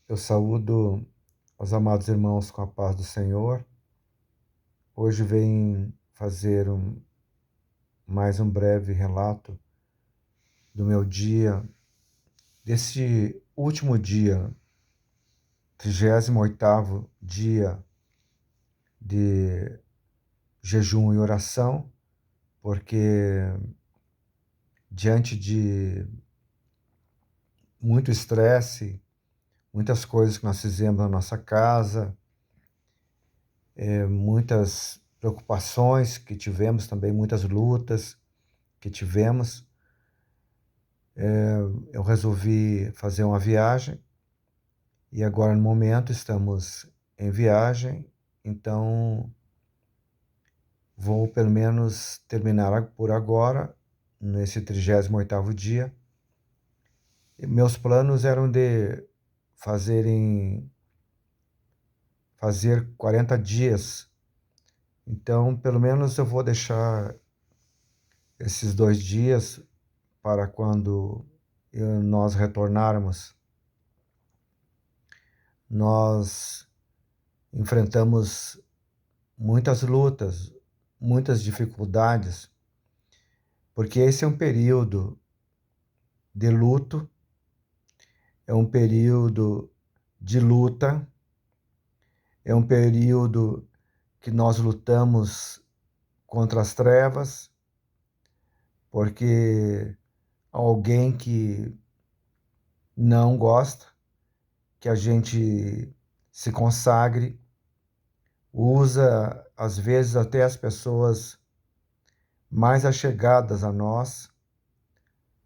Eu saúdo os amados irmãos com a paz do Senhor. Hoje venho fazer mais um breve relato do meu dia, desse último dia, 38º dia de jejum e oração, porque diante de muito estresse, muitas coisas que nós fizemos na nossa casa, muitas preocupações que tivemos também, muitas lutas que tivemos, eu resolvi fazer uma viagem e agora no momento estamos em viagem, então vou pelo menos terminar por agora, nesse 38º dia. E meus planos eram de fazer 40 dias, então pelo menos eu vou deixar esses 2 dias para quando nós retornarmos. Nós enfrentamos muitas lutas, muitas dificuldades, porque esse é um período de luto, é um período de luta, é um período que nós lutamos contra as trevas, porque alguém que não gosta que a gente se consagre, usa às vezes até as pessoas mais allegadas a nós,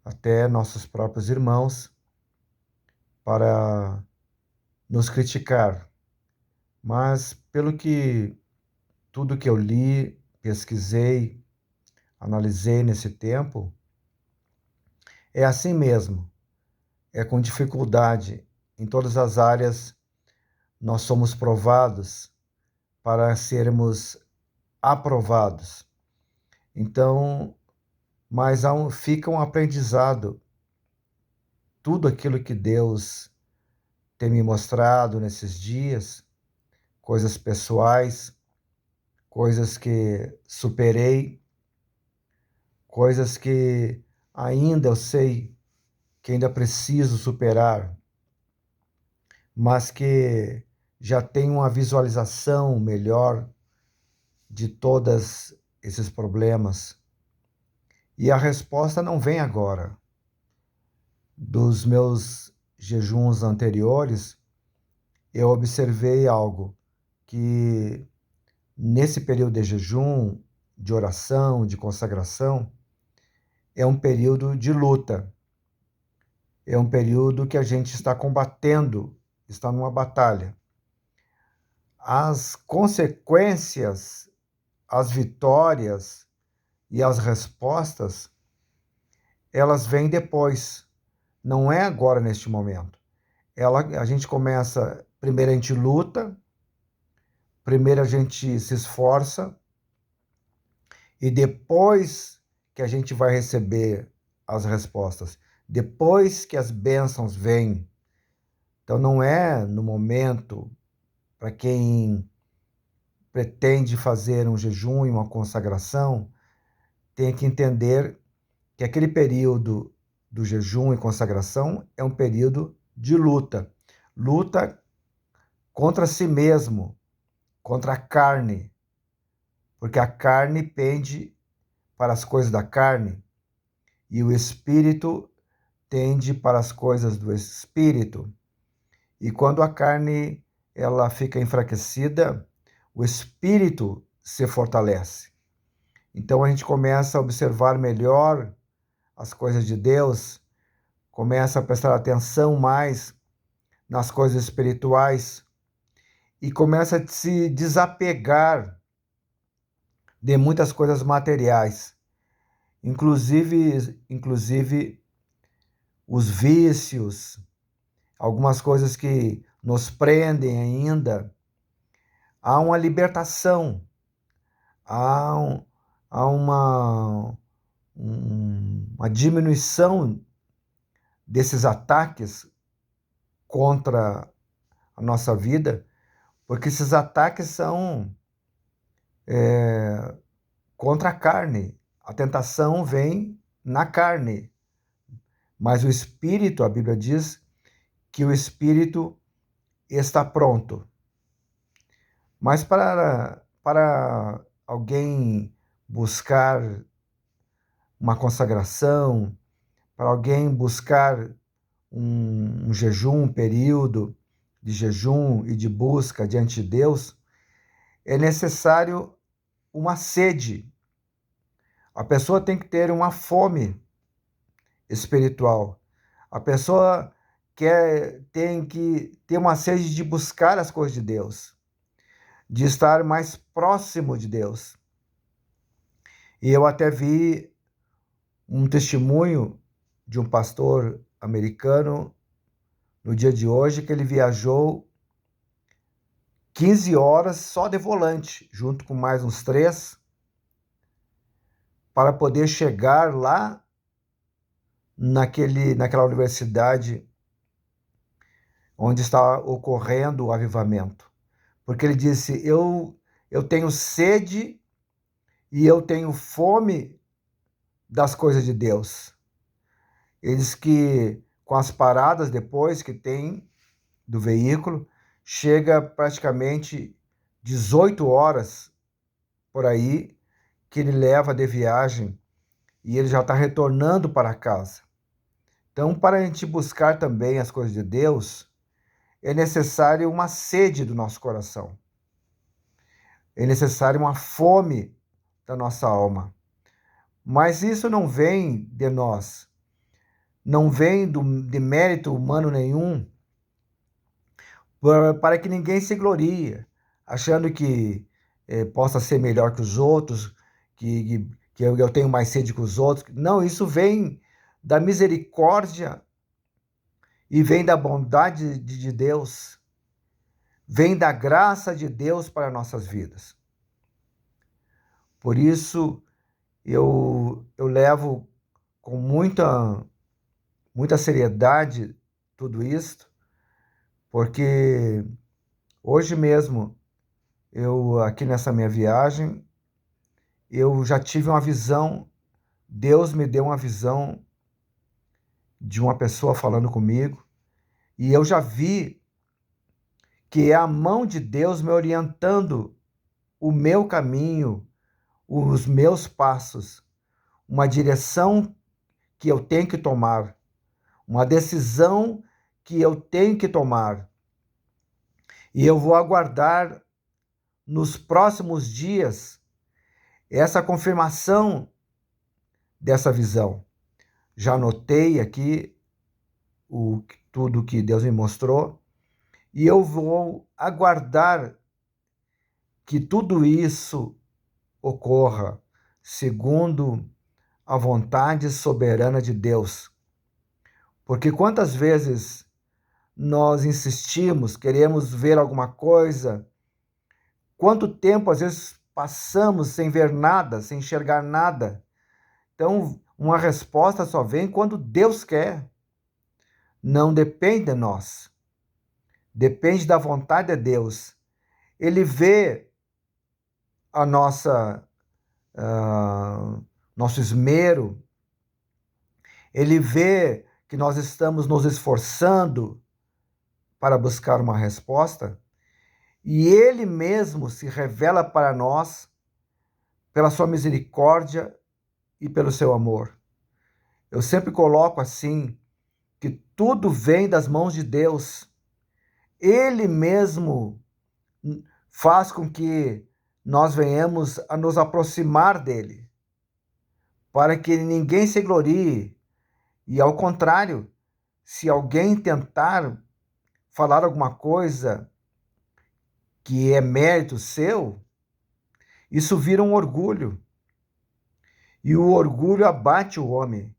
até nossos próprios irmãos, para nos criticar. Mas pelo que tudo que eu li, pesquisei, analisei nesse tempo, é assim mesmo. É com dificuldade em todas as áreas nós somos provados para sermos aprovados. Então, mas fica um aprendizado. Tudo aquilo que Deus tem me mostrado nesses dias, coisas pessoais, coisas que superei, coisas que ainda eu sei que ainda preciso superar, mas que já tenho uma visualização melhor de todos esses problemas. E a resposta não vem agora. Dos meus jejuns anteriores, eu observei algo, que nesse período de jejum, de oração, de consagração, é um período de luta. É um período que a gente está combatendo, está numa batalha. As consequências, as vitórias e as respostas, elas vêm depois. Não é agora, neste momento. A gente começa, primeiro a gente luta, primeiro a gente se esforça, e depois que a gente vai receber as respostas, depois que as bênçãos vêm. Então não é no momento, para quem pretende fazer um jejum e uma consagração, tem que entender que aquele período do jejum e consagração é um período de luta. Luta contra si mesmo, contra a carne, porque a carne pende para as coisas da carne e o espírito tende para as coisas do espírito. E quando a carne ela fica enfraquecida, o espírito se fortalece. Então a gente começa a observar melhor as coisas de Deus, começa a prestar atenção mais nas coisas espirituais e começa a se desapegar de muitas coisas materiais, inclusive os vícios, algumas coisas que nos prendem ainda. Há uma libertação, há, há uma diminuição desses ataques contra a nossa vida, porque esses ataques são contra a carne. A tentação vem na carne, mas o espírito, a Bíblia diz que o espírito está pronto. Mas para alguém buscar uma consagração, para alguém buscar um jejum, um período de jejum e de busca diante de Deus, é necessário uma sede. A pessoa tem que ter uma fome espiritual. A pessoa tem que ter uma sede de buscar as coisas de Deus, de estar mais próximo de Deus. E eu até vi um testemunho de um pastor americano no dia de hoje, que ele viajou 15 horas só de volante, junto com mais uns 3, para poder chegar lá naquela universidade onde está ocorrendo o avivamento. Porque ele disse, eu tenho sede e eu tenho fome das coisas de Deus. Ele diz que com as paradas depois que tem do veículo, chega praticamente 18 horas por aí que ele leva de viagem e ele já está retornando para casa. Então, para a gente buscar também as coisas de Deus, é necessário uma sede do nosso coração. É necessário uma fome da nossa alma. Mas isso não vem de nós, não vem de mérito humano nenhum, para que ninguém se glorie, achando que possa ser melhor que os outros, que eu tenho mais sede que os outros. Não, isso vem da misericórdia e vem da bondade de Deus, vem da graça de Deus para nossas vidas. Por isso, eu levo com muita seriedade tudo isto, porque hoje mesmo, eu aqui nessa minha viagem, eu já tive uma visão, Deus me deu uma visão de uma pessoa falando comigo, e eu já vi que é a mão de Deus me orientando o meu caminho, os meus passos, uma direção que eu tenho que tomar, uma decisão que eu tenho que tomar. E eu vou aguardar nos próximos dias essa confirmação dessa visão. Já anotei aqui tudo que Deus me mostrou e eu vou aguardar que tudo isso ocorra segundo a vontade soberana de Deus. Porque quantas vezes nós insistimos, queremos ver alguma coisa, quanto tempo às vezes passamos sem ver nada, sem enxergar nada. Então, uma resposta só vem quando Deus quer. Não depende de nós. Depende da vontade de Deus. Ele vê a nosso esmero, ele vê que nós estamos nos esforçando para buscar uma resposta, e ele mesmo se revela para nós pela sua misericórdia e pelo seu amor. Eu sempre coloco assim, que tudo vem das mãos de Deus. Ele mesmo faz com que nós venhamos a nos aproximar dele, para que ninguém se glorie. E ao contrário, se alguém tentar falar alguma coisa que é mérito seu, isso vira um orgulho. E o orgulho abate o homem.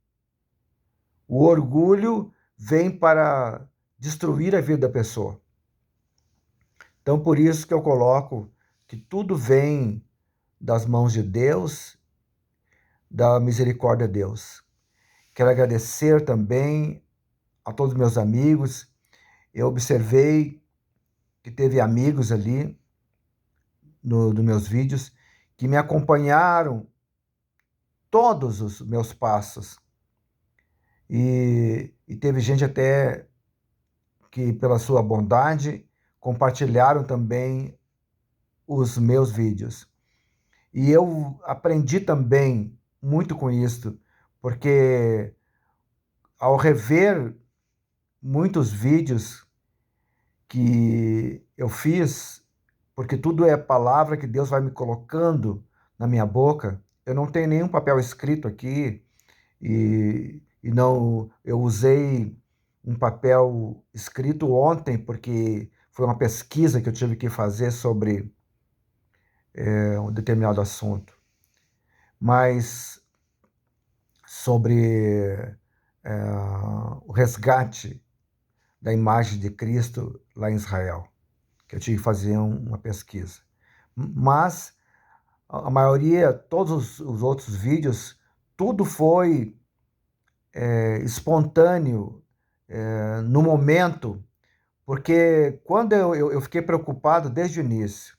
O orgulho vem para destruir a vida da pessoa. Então, por isso que eu coloco que tudo vem das mãos de Deus, da misericórdia de Deus. Quero agradecer também a todos meus amigos. Eu observei que teve amigos ali nos meus vídeos que me acompanharam todos os meus passos. E teve gente até que, pela sua bondade, compartilharam também os meus vídeos. E eu aprendi também muito com isso, porque ao rever muitos vídeos que eu fiz, porque tudo é palavra que Deus vai me colocando na minha boca, eu não tenho nenhum papel escrito aqui, e não, eu usei um papel escrito ontem, porque foi uma pesquisa que eu tive que fazer sobre um determinado assunto, mas sobre o resgate da imagem de Cristo lá em Israel, que eu tive que fazer uma pesquisa. Mas a maioria, todos os outros vídeos, tudo foi espontâneo, no momento, porque quando eu fiquei preocupado desde o início,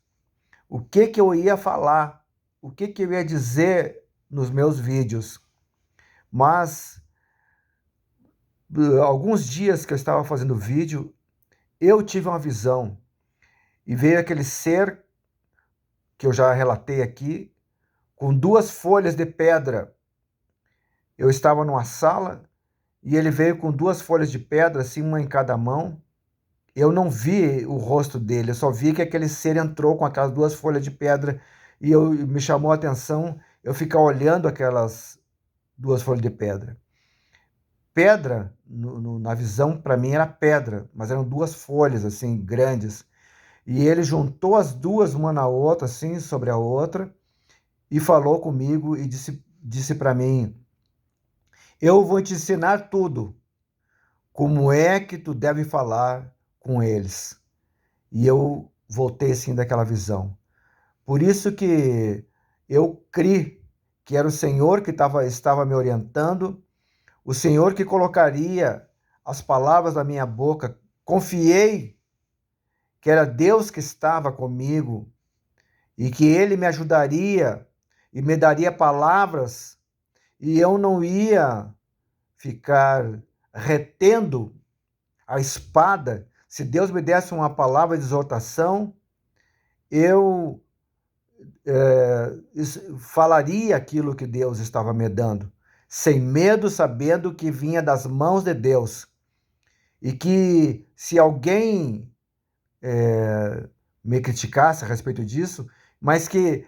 o que que eu ia falar, o que que eu ia dizer nos meus vídeos, mas alguns dias que eu estava fazendo vídeo, eu tive uma visão e veio aquele ser que eu já relatei aqui, com 2 folhas de pedra. Eu estava numa sala e ele veio com 2 folhas de pedra, assim, uma em cada mão. Eu não vi o rosto dele, eu só vi que aquele ser entrou com aquelas 2 folhas de pedra e me chamou a atenção eu ficar olhando aquelas 2 folhas de pedra. Pedra, na visão, para mim era pedra, mas eram 2 folhas, assim, grandes. E ele juntou as 2 uma na outra, assim, sobre a outra, e falou comigo e disse para mim: eu vou te ensinar tudo, como é que tu deve falar com eles. E eu voltei assim daquela visão. Por isso que eu criei que era o Senhor que estava me orientando, o Senhor que colocaria as palavras na minha boca. Confiei que era Deus que estava comigo e que Ele me ajudaria e me daria palavras e eu não ia ficar retendo a espada. Se Deus me desse uma palavra de exortação, eu falaria aquilo que Deus estava me dando, sem medo, sabendo que vinha das mãos de Deus. E que se alguém me criticasse a respeito disso, mas que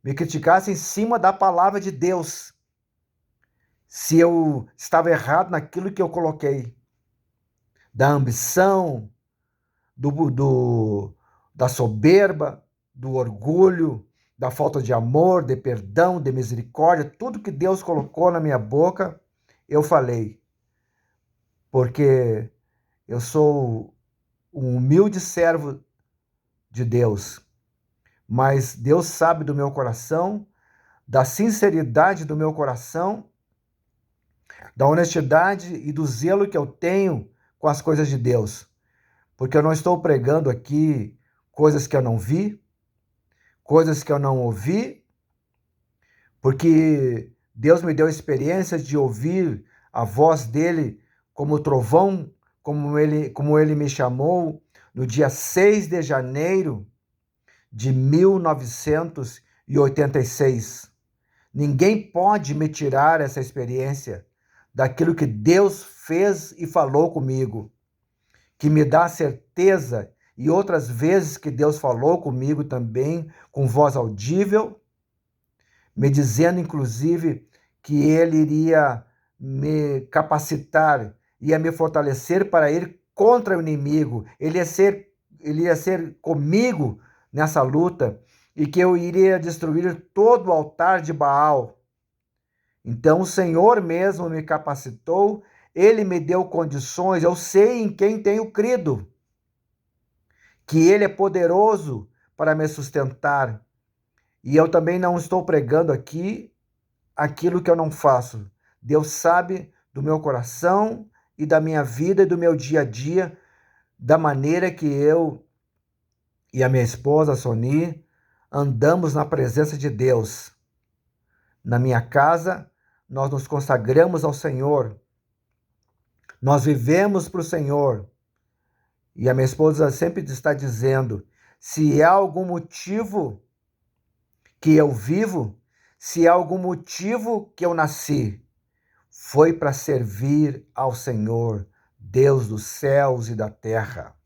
me criticasse em cima da palavra de Deus, se eu estava errado naquilo que eu coloquei, da ambição, da soberba, do orgulho, da falta de amor, de perdão, de misericórdia, tudo que Deus colocou na minha boca, eu falei, porque eu sou um humilde servo de Deus, mas Deus sabe do meu coração, da sinceridade do meu coração, da honestidade e do zelo que eu tenho com as coisas de Deus. Porque eu não estou pregando aqui coisas que eu não vi, coisas que eu não ouvi, porque Deus me deu experiências de ouvir a voz dele como trovão, como ele me chamou no dia 6 de janeiro de 1986. Ninguém pode me tirar essa experiência daquilo que Deus fez e falou comigo, que me dá certeza, e outras vezes que Deus falou comigo também, com voz audível, me dizendo, inclusive, que Ele iria me capacitar, ia me fortalecer para ir contra o inimigo, ele ia ser comigo nessa luta, e que eu iria destruir todo o altar de Baal. Então o Senhor mesmo me capacitou, Ele me deu condições, eu sei em quem tenho crido, que Ele é poderoso para me sustentar. E eu também não estou pregando aqui aquilo que eu não faço. Deus sabe do meu coração e da minha vida e do meu dia a dia, da maneira que eu e a minha esposa, a Sony, andamos na presença de Deus. Na minha casa, nós nos consagramos ao Senhor. Nós vivemos para o Senhor. E a minha esposa sempre está dizendo: se há algum motivo que eu vivo, se há algum motivo que eu nasci, foi para servir ao Senhor, Deus dos céus e da terra.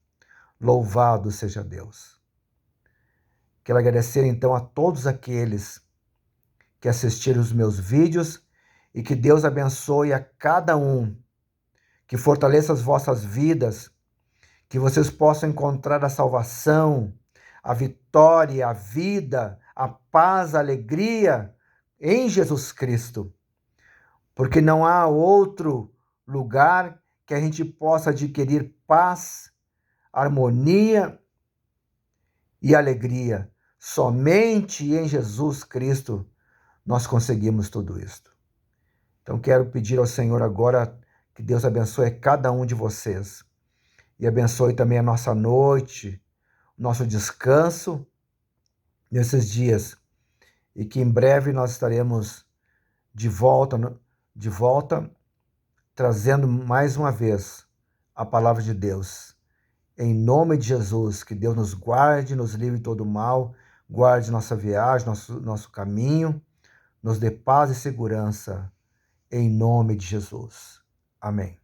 Louvado seja Deus. Quero agradecer então a todos aqueles que assistiram os meus vídeos e que Deus abençoe a cada um, que fortaleça as vossas vidas, que vocês possam encontrar a salvação, a vitória, a vida, a paz, a alegria em Jesus Cristo. Porque não há outro lugar que a gente possa adquirir paz, harmonia e alegria. Somente em Jesus Cristo nós conseguimos tudo isto. Então quero pedir ao Senhor agora que Deus abençoe cada um de vocês e abençoe também a nossa noite, nosso descanso nesses dias, e que em breve nós estaremos de volta, trazendo mais uma vez a palavra de Deus. Em nome de Jesus, que Deus nos guarde, nos livre de todo mal, guarde nossa viagem, nosso caminho, nos dê paz e segurança, em nome de Jesus. Amém.